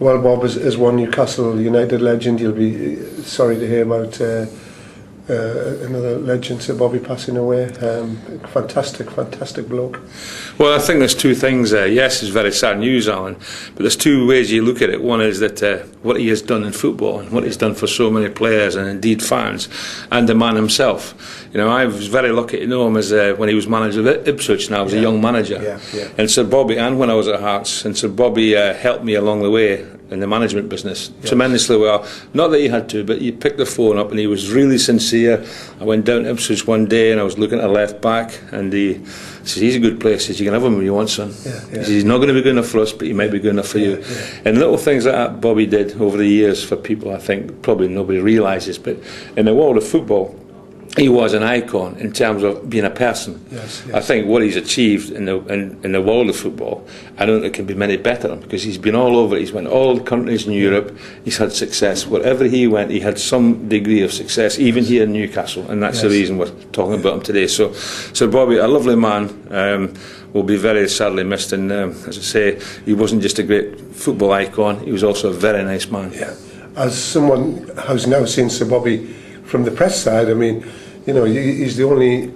Well, Bob, as one Newcastle United legend, you'll be sorry to hear about another legend, Sir Bobby, passing away. Fantastic bloke. Well, I think there's two things there. Yes, it's very sad news, Alan, but there's two ways you look at it. One is that what he has done in football and what he's done for so many players and indeed fans, and the man himself. You know, I was very lucky to know him as when he was manager of Ipswich, and I was a young manager. And Sir Bobby, and when I was at Hearts, and Sir Bobby helped me along the way in the management business tremendously well. Not that he had to, but he picked the phone up and he was really sincere. I went down to Ipswich one day and I was looking at a left back, and he says, he's a good player. He says, you can have him when you want, son. He says, he's not going to be good enough for us, but he might be good enough for you. And little things like that Bobby did over the years for people, I think probably nobody realises, but in the world of football, he was an icon in terms of being a person. I think what he's achieved in the world of football, I don't think it can be many better, because he's been all over. He's went all the countries in Europe. He's had success. Wherever he went, he had some degree of success, even here in Newcastle, and that's the reason we're talking about him today. So Bobby, a lovely man, will be very sadly missed. And as I say, he wasn't just a great football icon, he was also a very nice man. As someone who's now seen Sir Bobby from the press side, I mean, you know, he's the only,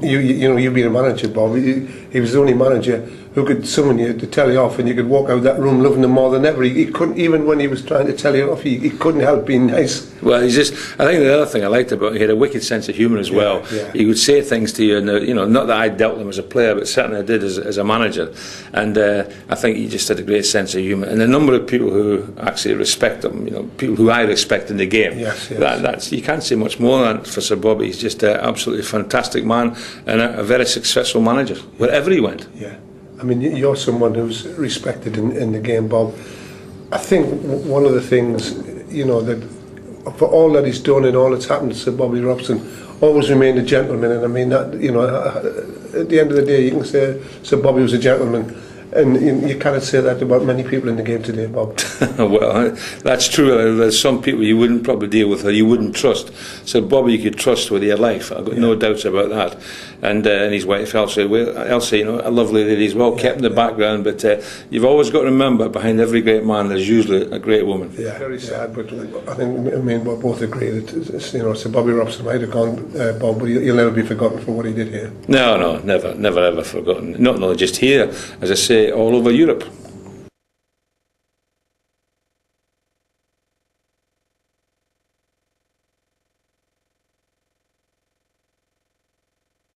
you know, you've been a manager, Bob. He was the only manager who could summon you to tell you off, and you could walk out that room loving him more than ever. He couldn't, even when he was trying to tell you off, he couldn't help being nice. Well, he's just, I think the other thing I liked about him, he had a wicked sense of humour as well. He would say things to you, and you know, not that I dealt with him as a player, but certainly I did as a manager. And I think he just had a great sense of humour. And the number of people who actually respect him, you know, people who I respect in the game, that's, you can't say much more than that for Sir Bobby. He's just an absolutely fantastic man and a very successful manager, wherever he went. I mean, you're someone who's respected in the game, Bob. I think one of the things, you know, that for all that he's done and all that's happened to Sir Bobby Robson, always remained a gentleman. And I mean, that, you know, at the end of the day, you can say Sir Bobby was a gentleman. And you cannot say that about many people in the game today, Bob. Well, that's true. There's some people you wouldn't probably deal with or you wouldn't trust. So Bobby you could trust with your life. I've got no doubts about that. And his wife Elsie, you know, a lovely lady as well, kept in the background. But you've always got to remember, behind every great man, there's usually a great woman. Very sad, but I think, I mean, we both agree that, you know, Sir Bobby Robson might have gone, Bob, but he'll never be forgotten for what he did here. No, never ever forgotten. Not just here, as I say, all over Europe.